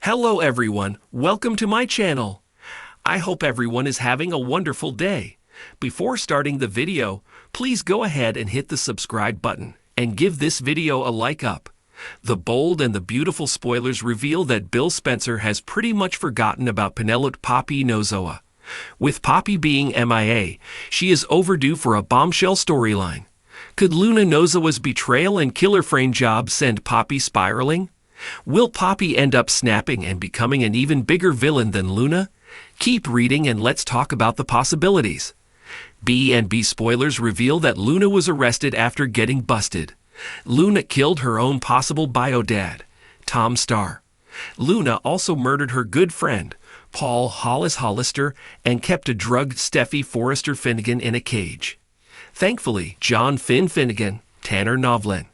Hello everyone, welcome to my channel. I hope everyone is having a wonderful day. Before starting the video, please go ahead and hit the subscribe button and give this video a like up. The bold and the beautiful spoilers reveal that Bill Spencer has pretty much forgotten about Penelope Poppy Nozoa. With Poppy being MIA, she is overdue for a bombshell storyline. Could Luna Nozoa's betrayal and killer brain job send Poppy spiraling? Will Poppy end up snapping and becoming an even bigger villain than Luna? Keep reading and let's talk about the possibilities. B&B spoilers reveal that Luna was arrested after getting busted. Luna killed her own possible bio-dad, Tom Starr. Luna also murdered her good friend, Paul Hollis Hollister, and kept a drugged Steffi Forrester Finnegan in a cage. Thankfully, John Finn Finnegan, Tanner Novlin,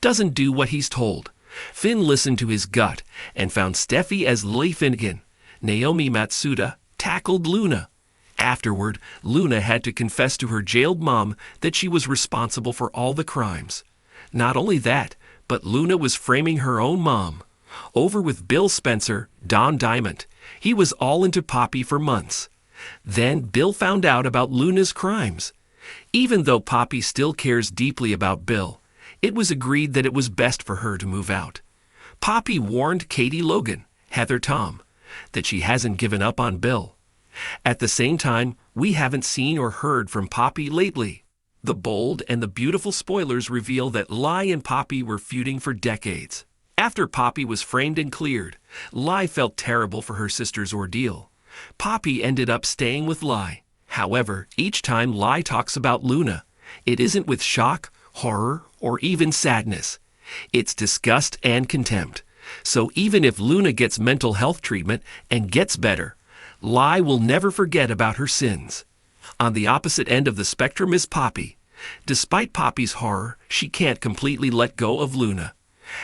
doesn't do what he's told. Finn listened to his gut and found Steffi as Lily Finnegan. Naomi Matsuda tackled Luna. Afterward, Luna had to confess to her jailed mom that she was responsible for all the crimes. Not only that, but Luna was framing her own mom. Over with Bill Spencer, Don Diamond. He was all into Poppy for months. Then Bill found out about Luna's crimes. Even though Poppy still cares deeply about Bill, it was agreed that it was best for her to move out. Poppy warned Katie Logan, Heather Tom, that she hasn't given up on Bill. At the same time, we haven't seen or heard from Poppy lately. The bold and the beautiful spoilers reveal that Lai and Poppy were feuding for decades. After Poppy was framed and cleared, Lai felt terrible for her sister's ordeal. Poppy ended up staying with Lai. However, each time Lai talks about Luna, it isn't with shock, horror, or even sadness. It's disgust and contempt. So even if Luna gets mental health treatment and gets better, Lai will never forget about her sins. On the opposite end of the spectrum is Poppy. Despite Poppy's horror, she can't completely let go of Luna.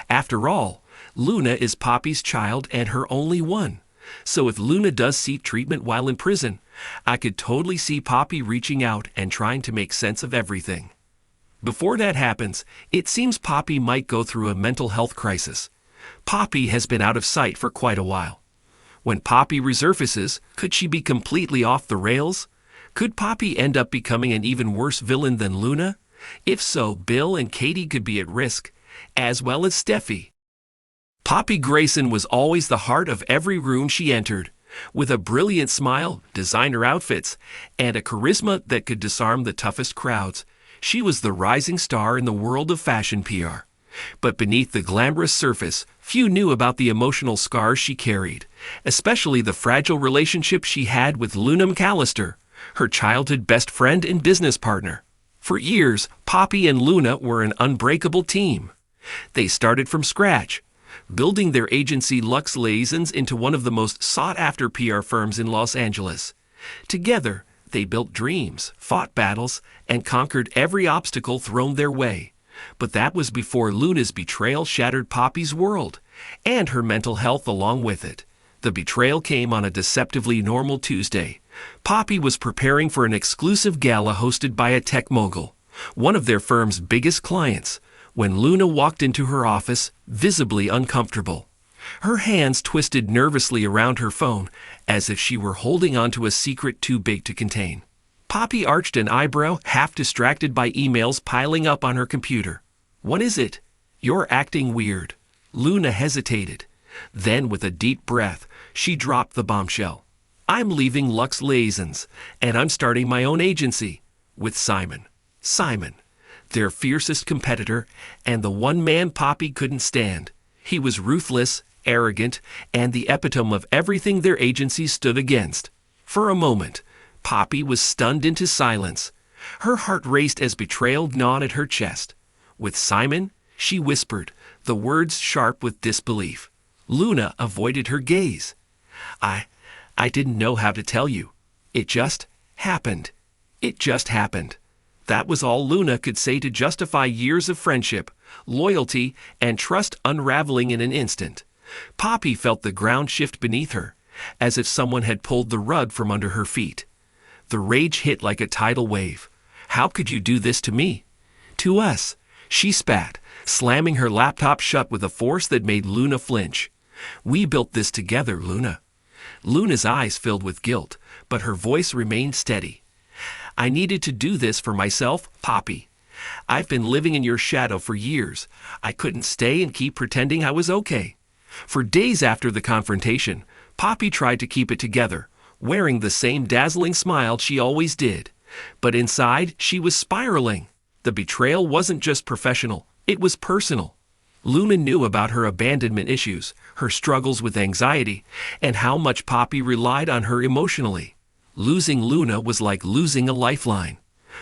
After all, Luna is Poppy's child and her only one. So if Luna does seek treatment while in prison, I could totally see Poppy reaching out and trying to make sense of everything. Before that happens, it seems Poppy might go through a mental health crisis. Poppy has been out of sight for quite a while. When Poppy resurfaces, could she be completely off the rails? Could Poppy end up becoming an even worse villain than Luna? If so, Bill and Katie could be at risk, as well as Steffi. Poppy Grayson was always the heart of every room she entered. With a brilliant smile, designer outfits, and a charisma that could disarm the toughest crowds, she was the rising star in the world of fashion PR. But beneath the glamorous surface, few knew about the emotional scars she carried, especially the fragile relationship she had with Luna McAllister, her childhood best friend and business partner. For years, Poppy and Luna were an unbreakable team. They started from scratch, building their agency Lux Liaisons into one of the most sought-after PR firms in Los Angeles. Together, they built dreams, fought battles, and conquered every obstacle thrown their way. But that was before Luna's betrayal shattered Poppy's world, and her mental health along with it. The betrayal came on a deceptively normal Tuesday. Poppy was preparing for an exclusive gala hosted by a tech mogul, one of their firm's biggest clients, when Luna walked into her office, visibly uncomfortable. Her hands twisted nervously around her phone, as if she were holding onto a secret too big to contain. Poppy arched an eyebrow, half distracted by emails piling up on her computer. "What is it?" "You're acting weird." Luna hesitated. Then, with a deep breath, she dropped the bombshell. "I'm leaving Lux Liaisons, and I'm starting my own agency with Simon. Simon, their fiercest competitor, and the one man Poppy couldn't stand. He was ruthless, arrogant, and the epitome of everything their agency stood against. For a moment, Poppy was stunned into silence. Her heart raced as betrayal gnawed at her chest. With Simon, she whispered, the words sharp with disbelief. Luna avoided her gaze. I didn't know how to tell you. It just happened. It just happened." That was all Luna could say to justify years of friendship, loyalty, and trust unraveling in an instant. Poppy felt the ground shift beneath her, as if someone had pulled the rug from under her feet. The rage hit like a tidal wave. "How could you do this to me?" "To us," she spat, slamming her laptop shut with a force that made Luna flinch. We built this together, Luna." Luna's eyes filled with guilt, but her voice remained steady. "I needed to do this for myself, Poppy. I've been living in your shadow for years. I couldn't stay and keep pretending I was okay." For days after the confrontation, Poppy tried to keep it together, wearing the same dazzling smile she always did. But inside, she was spiraling. The betrayal wasn't just professional, it was personal. Luna knew about her abandonment issues, her struggles with anxiety, and how much Poppy relied on her emotionally. Losing Luna was like losing a lifeline.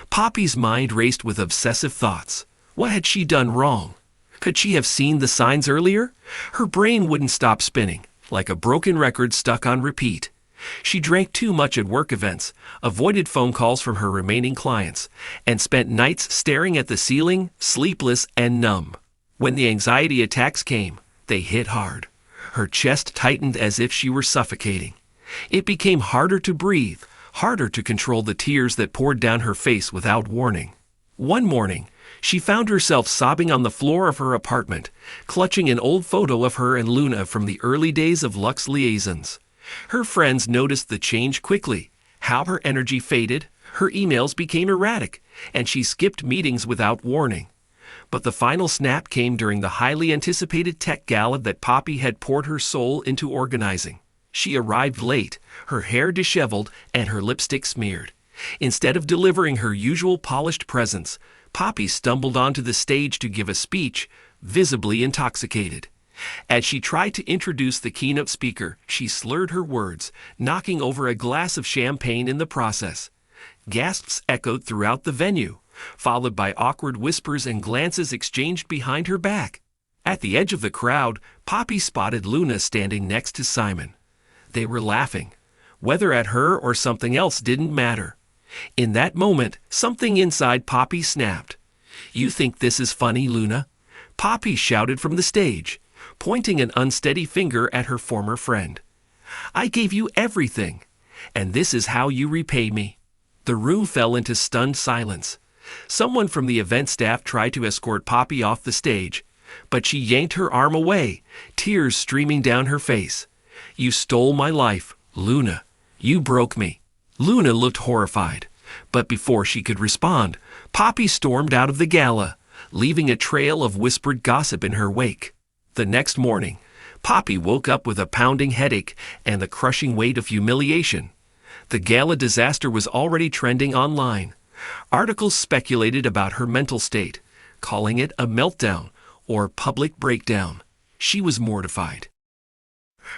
Poppy's mind raced with obsessive thoughts. What had she done wrong? Could she have seen the signs earlier? Her brain wouldn't stop spinning, like a broken record stuck on repeat. She drank too much at work events, avoided phone calls from her remaining clients, and spent nights staring at the ceiling, sleepless and numb. When the anxiety attacks came, they hit hard. Her chest tightened as if she were suffocating. It became harder to breathe, harder to control the tears that poured down her face without warning. One morning, she found herself sobbing on the floor of her apartment, clutching an old photo of her and Luna from the early days of Lux Liaisons. Her friends noticed the change quickly, how her energy faded, her emails became erratic, and she skipped meetings without warning. But the final snap came during the highly anticipated tech gala that Poppy had poured her soul into organizing. She arrived late, her hair disheveled and her lipstick smeared. Instead of delivering her usual polished presence, Poppy stumbled onto the stage to give a speech, visibly intoxicated. As she tried to introduce the keynote speaker, she slurred her words, knocking over a glass of champagne in the process. Gasps echoed throughout the venue, followed by awkward whispers and glances exchanged behind her back. At the edge of the crowd, Poppy spotted Luna standing next to Simon. They were laughing. Whether at her or something else didn't matter. In that moment, something inside Poppy snapped. "You think this is funny, Luna?" Poppy shouted from the stage, pointing an unsteady finger at her former friend. "I gave you everything, and this is how you repay me." The room fell into stunned silence. Someone from the event staff tried to escort Poppy off the stage, but she yanked her arm away, tears streaming down her face. "You stole my life, Luna. You broke me." Luna looked horrified, but before she could respond, Poppy stormed out of the gala, leaving a trail of whispered gossip in her wake. The next morning, Poppy woke up with a pounding headache and the crushing weight of humiliation. The gala disaster was already trending online. Articles speculated about her mental state, calling it a meltdown or public breakdown. She was mortified.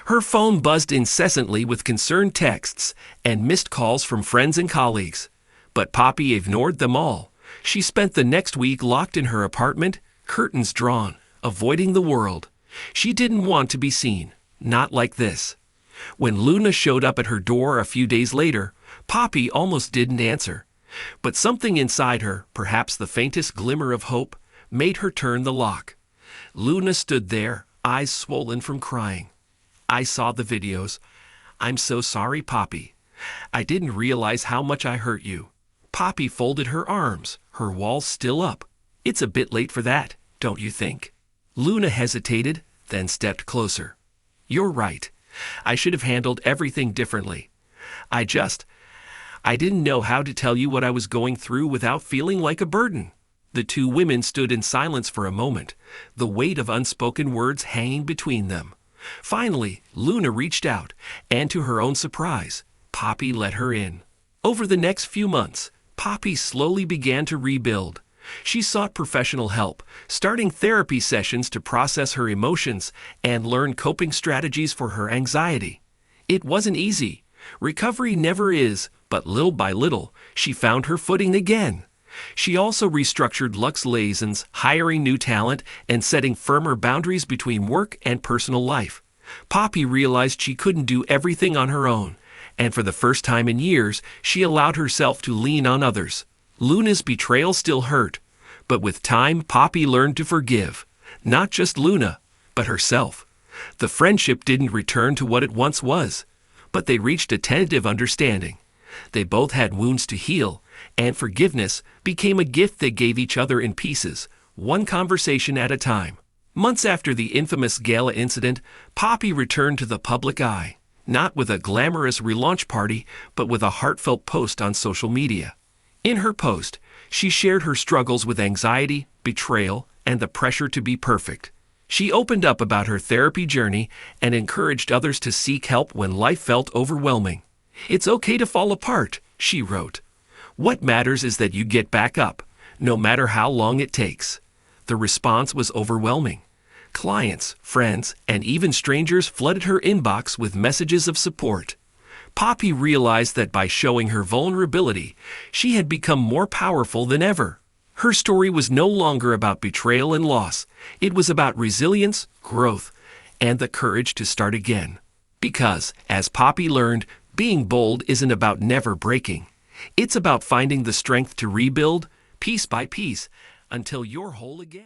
Her phone buzzed incessantly with concerned texts and missed calls from friends and colleagues. But Poppy ignored them all. She spent the next week locked in her apartment, curtains drawn, avoiding the world. She didn't want to be seen, not like this. When Luna showed up at her door a few days later, Poppy almost didn't answer. But something inside her, perhaps the faintest glimmer of hope, made her turn the lock. Luna stood there, eyes swollen from crying. "I saw the videos. I'm so sorry, Poppy. I didn't realize how much I hurt you." Poppy folded her arms, her walls still up. "It's a bit late for that, don't you think?" Luna hesitated, then stepped closer. "You're right. I should have handled everything differently. I didn't know how to tell you what I was going through without feeling like a burden." The two women stood in silence for a moment, the weight of unspoken words hanging between them. Finally, Luna reached out, and to her own surprise, Poppy let her in. Over the next few months, Poppy slowly began to rebuild. She sought professional help, starting therapy sessions to process her emotions and learn coping strategies for her anxiety. It wasn't easy. Recovery never is, but little by little, she found her footing again. She also restructured Lux Liaisons, hiring new talent and setting firmer boundaries between work and personal life. Poppy realized she couldn't do everything on her own, and for the first time in years, she allowed herself to lean on others. Luna's betrayal still hurt, but with time, Poppy learned to forgive. Not just Luna, but herself. The friendship didn't return to what it once was, but they reached a tentative understanding. They both had wounds to heal, and forgiveness became a gift they gave each other in pieces, one conversation at a time. Months after the infamous gala incident, Poppy returned to the public eye, not with a glamorous relaunch party, but with a heartfelt post on social media. In her post, she shared her struggles with anxiety, betrayal, and the pressure to be perfect. She opened up about her therapy journey and encouraged others to seek help when life felt overwhelming. "It's okay to fall apart," she wrote. "What matters is that you get back up, no matter how long it takes." The response was overwhelming. Clients, friends, and even strangers flooded her inbox with messages of support. Poppy realized that by showing her vulnerability, she had become more powerful than ever. Her story was no longer about betrayal and loss. It was about resilience, growth, and the courage to start again. Because, as Poppy learned, being bold isn't about never breaking. It's about finding the strength to rebuild, piece by piece, until you're whole again.